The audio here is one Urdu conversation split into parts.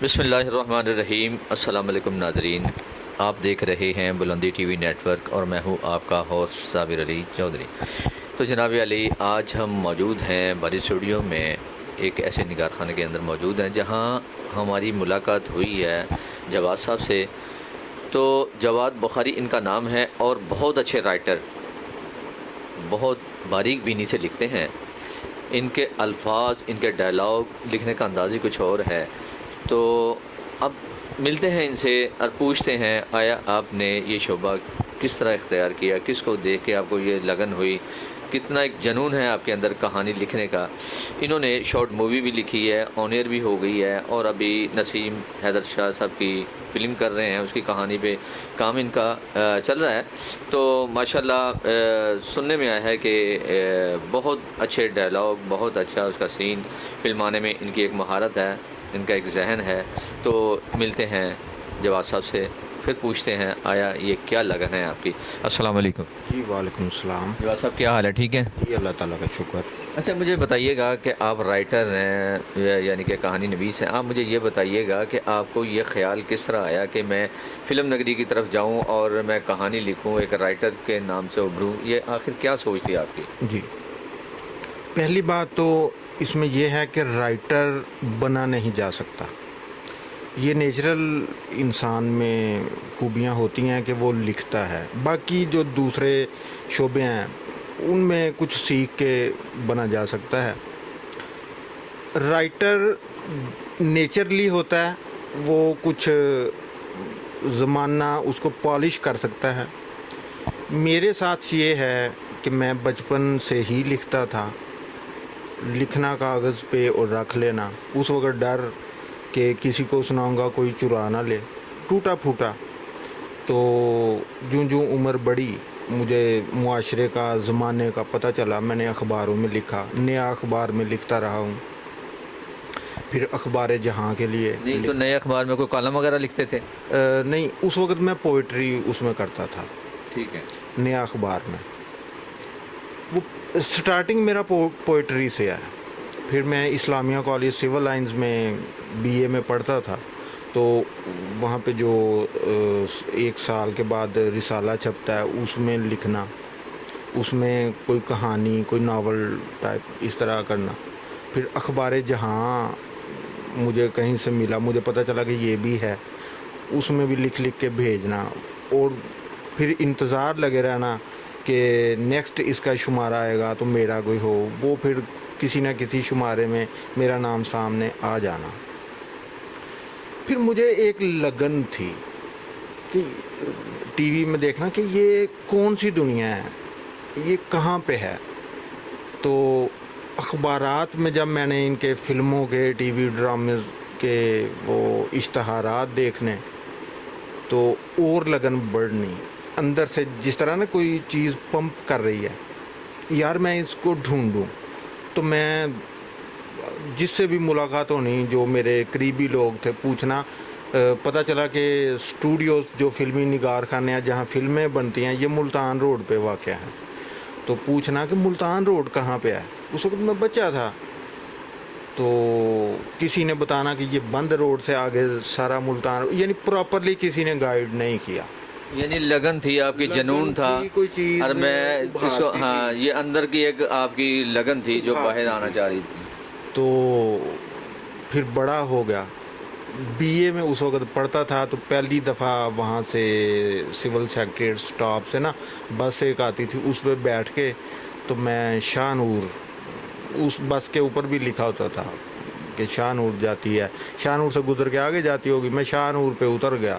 بسم اللہ الرحمن الرحیم۔ السلام علیکم ناظرین، آپ دیکھ رہے ہیں بلندی ٹی وی نیٹ ورک اور میں ہوں آپ کا ہوسٹ صابر علی چودھری۔ تو جناب علی، آج ہم موجود ہیں باری اسٹوڈیو میں، ایک ایسے نگار خانے کے اندر موجود ہیں جہاں ہماری ملاقات ہوئی ہے جواد صاحب سے۔ تو جواد بخاری ان کا نام ہے اور بہت اچھے رائٹر، بہت باریک بینی سے لکھتے ہیں۔ ان کے الفاظ، ان کے ڈائلاگ لکھنے کا انداز ہی کچھ اور ہے۔ تو اب ملتے ہیں ان سے اور پوچھتے ہیں آیا آپ نے یہ شعبہ کس طرح اختیار کیا، کس کو دیکھ کے آپ کو یہ لگن ہوئی، کتنا ایک جنون ہے آپ کے اندر کہانی لکھنے کا۔ انہوں نے شارٹ مووی بھی لکھی ہے، آن ایئر بھی ہو گئی ہے، اور ابھی نسیم حیدر شاہ صاحب کی فلم کر رہے ہیں، اس کی کہانی پہ کام ان کا چل رہا ہے۔ تو ماشاءاللہ سننے میں آیا ہے کہ بہت اچھے ڈائلاگ، بہت اچھا اس کا سین فلمانے میں ان کی ایک مہارت ہے، ان کا ایک ذہن ہے۔ تو ملتے ہیں جواد صاحب سے، پھر پوچھتے ہیں آیا یہ کیا لگن ہے آپ کی۔ السلام علیکم جی وعلیکم السلام۔ جواد صاحب، کیا حال ہے؟ ٹھیک ہے؟ جی اللہ تعالیٰ کا شکر۔ اچھا، مجھے بتائیے گا کہ آپ رائٹر ہیں، یعنی کہ کہانی نویس ہیں۔ آپ مجھے یہ بتائیے گا کہ آپ کو یہ خیال کس طرح آیا کہ میں فلم نگری کی طرف جاؤں اور میں کہانی لکھوں، ایک رائٹر کے نام سے ابھروں؟ یہ آخر کیا سوچ تھی آپ کی؟ جی، پہلی بات تو اس میں یہ ہے کہ رائٹر بنا نہیں جا سکتا، یہ نیچرل انسان میں خوبیاں ہوتی ہیں کہ وہ لکھتا ہے۔ باقی جو دوسرے شعبے ہیں ان میں کچھ سیکھ کے بنا جا سکتا ہے۔ رائٹر نیچرلی ہوتا ہے، وہ کچھ زمانہ اس کو پالش کر سکتا ہے۔ میرے ساتھ یہ ہے کہ میں بچپن سے ہی لکھتا تھا، لکھنا کاغذ پہ اور رکھ لینا، اس وقت ڈر کہ کسی کو سناؤں گا کوئی چرا نہ لے، ٹوٹا پھوٹا۔ تو جوں جوں عمر بڑھی، مجھے معاشرے کا، زمانے کا پتہ چلا، میں نے اخباروں میں لکھا، نیا اخبار میں لکھتا رہا ہوں، پھر اخبار جہاں کے لیے نہیں تو نئے اخبار میں کوئی کالم وغیرہ لکھتے تھے؟ نہیں، اس وقت میں پوئٹری اس میں کرتا تھا، ٹھیک ہے۔ نیا اخبار میں۔ وہ سٹارٹنگ میرا پوئٹری سے ہے۔ پھر میں اسلامیہ کالج سول لائنز میں بی اے میں پڑھتا تھا، تو وہاں پہ جو 1 سال کے بعد رسالہ چھپتا ہے، اس میں لکھنا، اس میں کوئی کہانی، کوئی ناول ٹائپ اس طرح کرنا۔ پھر اخبار جہاں مجھے کہیں سے ملا، مجھے پتہ چلا کہ یہ بھی ہے، اس میں بھی لکھ لکھ کے بھیجنا، اور پھر انتظار لگے رہنا کہ نیکسٹ اس کا شمارہ آئے گا تو میرا کوئی ہو، وہ پھر کسی نہ کسی شمارے میں میرا نام سامنے آ جانا۔ پھر مجھے ایک لگن تھی کہ ٹی وی میں دیکھنا کہ یہ کون سی دنیا ہے، یہ کہاں پہ ہے۔ تو اخبارات میں جب میں نے ان کے فلموں کے، ٹی وی ڈرامے کے وہ اشتہارات دیکھنے، تو اور لگن بڑھنی اندر سے، جس طرح نا کوئی چیز پمپ کر رہی ہے، یار میں اس کو ڈھونڈوں۔ تو میں جس سے بھی ملاقات ہونی، جو میرے قریبی لوگ تھے، پوچھنا، پتہ چلا کہ اسٹوڈیوز جو فلمی نگار خانے ہیں جہاں فلمیں بنتی ہیں، یہ ملتان روڈ پہ واقع ہیں۔ تو پوچھنا کہ ملتان روڈ کہاں پہ ہے، اس وقت میں بچہ تھا، تو کسی نے بتانا کہ یہ بند روڈ سے آگے سارا ملتان، یعنی پراپرلی کسی نے گائیڈ نہیں کیا۔ یعنی لگن تھی آپ کی، جنون تھا، کوئی چیز اور میں اس کو، ہاں، یہ اندر کی ایک آپ کی لگن تھی جو باہر آنا چاہ رہی تھی۔ تو پھر بڑا ہو گیا، بی اے میں اس وقت پڑھتا تھا، تو پہلی دفعہ وہاں سے سول سیکریٹریٹ سٹاپ سے نا بس ایک آتی تھی، اس پہ بیٹھ کے تو میں شاہ نور، اس بس کے اوپر بھی لکھا ہوتا تھا کہ شاہ نور جاتی ہے، شاہ نور سے گزر کے آگے جاتی ہوگی، میں شاہ نور پہ اتر گیا۔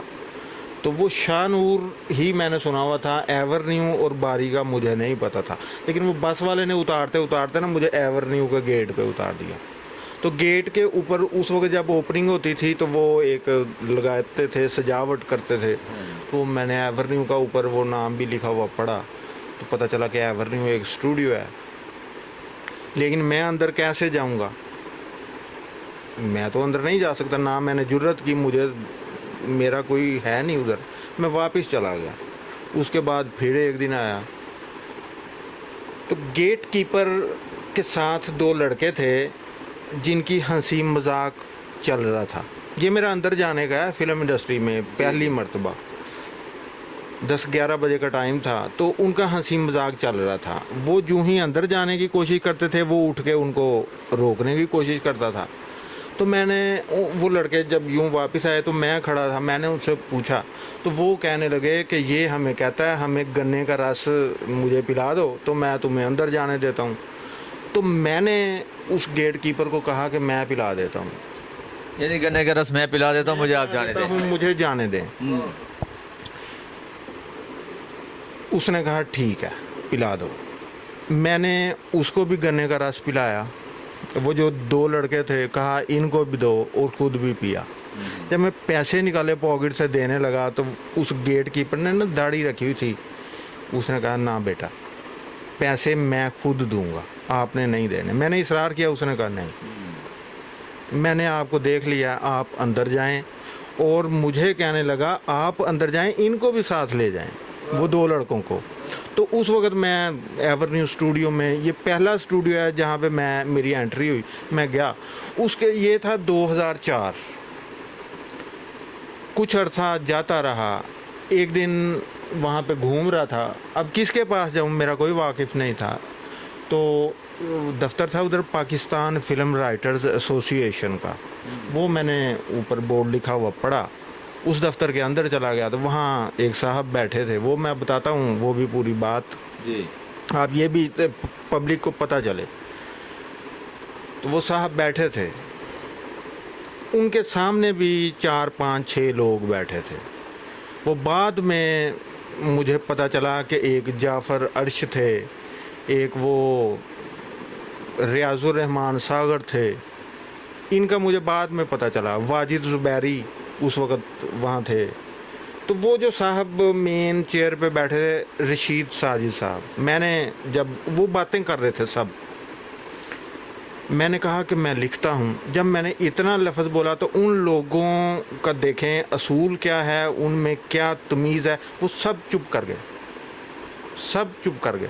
تو وہ شاہ نور ہی میں نے سنا ہوا تھا، ایورنیو اور باری کا مجھے نہیں پتہ تھا، لیکن وہ بس والے نے اتارتے اتارتے نا مجھے ایورنیو کے گیٹ پہ اتار دیا۔ تو گیٹ کے اوپر اس وقت جب اوپننگ ہوتی تھی تو وہ ایک لگاتے تھے، سجاوٹ کرتے تھے، تو میں نے ایورنیو کا اوپر وہ نام بھی لکھا ہوا پڑھا، تو پتہ چلا کہ ایورنیو ایک اسٹوڈیو ہے۔ لیکن میں اندر کیسے جاؤں گا؟ میں تو اندر نہیں جا سکتا، نہ میں نے جرت کی، مجھے میرا کوئی ہے نہیں ادھر، میں واپس چلا گیا۔ اس کے بعد پھر ایک دن آیا، تو گیٹ کیپر کے ساتھ 2 لڑکے تھے جن کی ہنسی مذاق چل رہا تھا، یہ میرا اندر جانے کا ہے فلم انڈسٹری میں پہلی مرتبہ. 10-11 بجے کا ٹائم تھا تو ان کا ہنسی مذاق چل رہا تھا. وہ جو ہی اندر جانے کی کوشش کرتے تھے وہ اٹھ کے ان کو روکنے کی کوشش کرتا تھا. تو میں نے وہ لڑکے جب یوں واپس آئے تو میں کھڑا تھا, میں نے ان سے پوچھا تو وہ کہنے لگے کہ یہ ہمیں کہتا ہے ہمیں گنے کا رس مجھے پلا دو تو میں تمہیں اندر جانے دیتا ہوں. تو میں نے اس گیٹ کیپر کو کہا کہ میں پلا دیتا ہوں, یعنی گنے کا رس میں پلا دیتا ہوں, مجھے آپ جانے دیں. مجھے جانے دیں. اس نے کہا ٹھیک ہے پلا دو. میں نے اس کو بھی گنے کا رس پلایا. وہ جو 2 لڑکے تھے کہا ان کو بھی دو اور خود بھی پیا. جب میں پیسے نکالے پاکٹ سے دینے لگا تو اس گیٹ کیپر نے نا داڑھی رکھی ہوئی تھی, اس نے کہا نہ بیٹا پیسے میں خود دوں گا, آپ نے نہیں دینے. میں نے اصرار کیا, اس نے کہا نہیں, میں نے آپ کو دیکھ لیا, آپ اندر جائیں. اور مجھے کہنے لگا آپ اندر جائیں, ان کو بھی ساتھ لے جائیں, وہ 2 لڑکوں کو. تو اس وقت میں ایورنیو اسٹوڈیو میں, یہ پہلا اسٹوڈیو ہے جہاں پہ میری انٹری ہوئی, میں گیا. اس کے یہ تھا 2004. کچھ عرصہ جاتا رہا. ایک دن وہاں پہ گھوم رہا تھا, اب کس کے پاس جاؤں, میرا کوئی واقف نہیں تھا. تو دفتر تھا ادھر پاکستان فلم رائٹرز ایسوسی ایشن کا, وہ میں نے اوپر بورڈ لکھا ہوا پڑھا. اس دفتر کے اندر چلا گیا تو وہاں ایک صاحب بیٹھے تھے, وہ میں بتاتا ہوں وہ بھی پوری بات جی آپ یہ بھی پبلک کو پتہ چلے. تو وہ صاحب بیٹھے تھے, ان کے سامنے بھی 4-5-6 لوگ بیٹھے تھے. وہ بعد میں مجھے پتہ چلا کہ ایک جعفر عرش تھے, ایک وہ ریاض الرحمان ساغر تھے. ان کا مجھے بعد میں پتہ چلا. واجد زبیری اس وقت وہاں تھے. تو وہ جو صاحب مین چیئر پہ بیٹھے تھے رشید ساجد صاحب, میں نے جب وہ باتیں کر رہے تھے سب, میں نے کہا کہ میں لکھتا ہوں. جب میں نے اتنا لفظ بولا تو ان لوگوں کا دیکھیں اصول کیا ہے, ان میں کیا تمیز ہے, وہ سب چپ کر گئے, سب چپ کر گئے.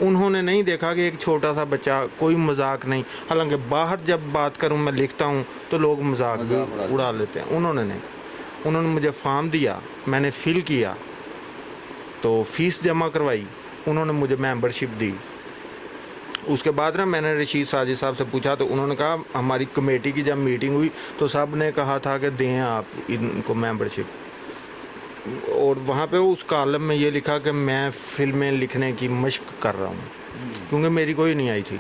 انہوں نے نہیں دیکھا کہ ایک چھوٹا سا بچہ, کوئی مذاق نہیں. حالانکہ باہر جب بات کروں میں لکھتا ہوں تو لوگ مذاق بھی اڑا لیتے ہیں. انہوں نے نہیں, انہوں نے مجھے فارم دیا, میں نے فل کیا, تو فیس جمع کروائی, انہوں نے مجھے ممبرشپ دی. اس کے بعد نا میں نے رشید ساجد صاحب سے پوچھا تو انہوں نے کہا ہماری کمیٹی کی جب میٹنگ ہوئی تو سب نے کہا تھا کہ دیں آپ ان کو ممبرشپ. اور وہاں پہ اس کالم میں یہ لکھا کہ میں فلمیں لکھنے کی مشق کر رہا ہوں, کیونکہ میری کوئی نہیں آئی تھی.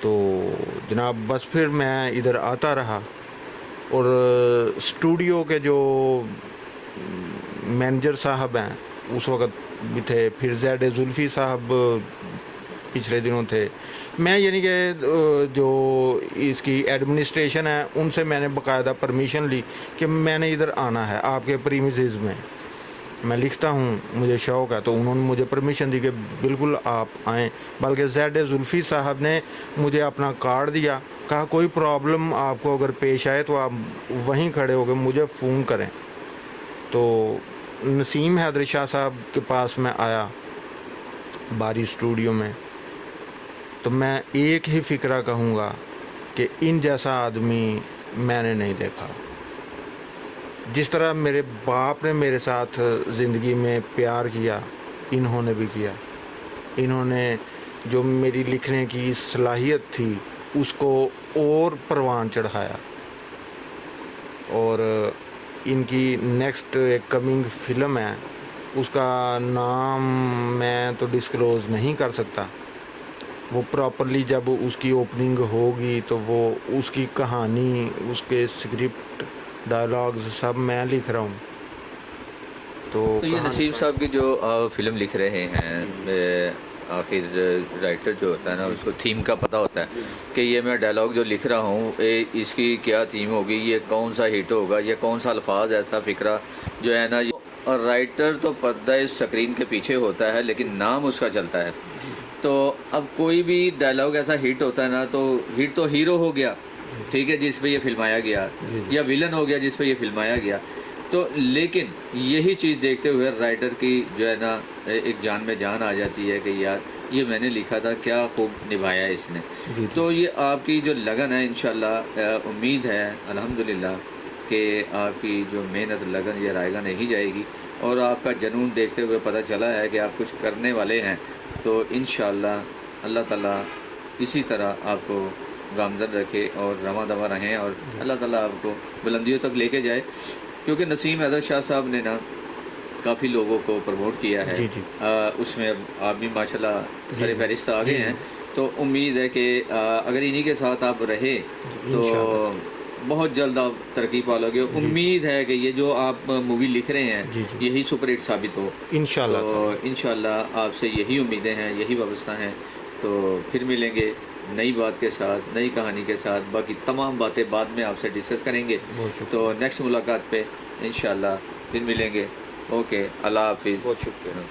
تو جناب بس پھر میں ادھر آتا رہا. اور اسٹوڈیو کے جو مینیجر صاحب ہیں اس وقت بھی تھے, پھر زید زلفی صاحب پچھلے دنوں تھے. میں یعنی کہ جو اس کی ایڈمنسٹریشن ہے ان سے میں نے باقاعدہ پرمیشن لی کہ میں نے ادھر آنا ہے آپ کے پریمیسز میں لکھتا ہوں, مجھے شوق ہے. تو انہوں نے مجھے پرمیشن دی کہ بالکل آپ آئیں. بلکہ زید زلفی صاحب نے مجھے اپنا کارڈ دیا, کہا کوئی پرابلم آپ کو اگر پیش آئے تو آپ وہیں کھڑے ہو کے مجھے فون کریں. تو نسیم حیدر شاہ صاحب کے پاس میں آیا باری اسٹوڈیو میں, تو میں ایک ہی فکرہ کہوں گا کہ ان جیسا آدمی میں نے نہیں دیکھا. جس طرح میرے باپ نے میرے ساتھ زندگی میں پیار کیا, انہوں نے بھی کیا. انہوں نے جو میری لکھنے کی صلاحیت تھی اس کو اور پروان چڑھایا. اور ان کی نیکسٹ ایک کمنگ فلم ہے, اس کا نام میں تو ڈسکلوز نہیں کر سکتا. وہ پراپرلی جب اس کی اوپننگ ہوگی تو وہ اس کی کہانی, اس کے اسکرپٹ, ڈائلاگز سب میں لکھ رہا ہوں. تو یہ نصیب صاحب کی جو فلم لکھ رہے ہیں, آخر رائٹر جو ہوتا ہے نا اس کو تھیم کا پتہ ہوتا ہے کہ یہ میں ڈائلاگ جو لکھ رہا ہوں اس کی کیا تھیم ہوگی, یہ کون سا ہٹ ہوگا, یہ کون سا الفاظ ایسا فکرہ جو ہے نا. اور رائٹر تو پردہ اسکرین کے پیچھے ہوتا ہے لیکن نام اس کا چلتا ہے. تو اب کوئی بھی ڈائلاگ ایسا ہٹ ہوتا ہے نا تو ہٹ تو ہیرو ہو گیا, ٹھیک ہے, جس پہ یہ فلمایا گیا, یا ویلن ہو گیا جس پہ یہ فلمایا گیا. تو لیکن یہی چیز دیکھتے ہوئے رائٹر کی جو ہے نا ایک جان میں جان آ جاتی ہے کہ یار یہ میں نے لکھا تھا، کیا خوب نبھایا اس نے. جی تو یہ آپ کی جو لگن ہے انشاءاللہ امید ہے الحمدللہ کہ آپ کی جو محنت لگن یہ رائے گا نہیں جائے گی، اور آپ کا جنون دیکھتے ہوئے پتہ چلا ہے کہ آپ کچھ کرنے والے ہیں. تو انشاءاللہ اللہ تعالیٰ اسی طرح آپ کو گامزن رکھے اور رواں دواں رہیں، اور اللہ تعالیٰ آپ کو بلندیوں تک لے کے جائے. کیونکہ نسیم حیدر شاہ صاحب نے نا کافی لوگوں کو پروموٹ کیا ہے. جی جی اس میں آپ بھی ماشاءاللہ سر جی فہرست آگے جی ہیں. تو امید ہے کہ اگر انہی کے ساتھ آپ رہے تو بہت جلد آپ ترقی پالو گے. امید ہے کہ یہ جو آپ مووی لکھ رہے ہیں جی جی یہی سپر ہٹ ثابت ہو. انشاءاللہ تو انشاءاللہ آپ سے یہی امیدیں ہیں، یہی وابستہ ہیں. تو پھر ملیں گے نئی بات کے ساتھ، نئی کہانی کے ساتھ. باقی تمام باتیں بعد میں آپ سے ڈسکس کریں گے. بہت شکریہ. تو نیکسٹ ملاقات پہ انشاءاللہ پھر ملیں گے. اوکے، اللہ حافظ. بہت شکریہ.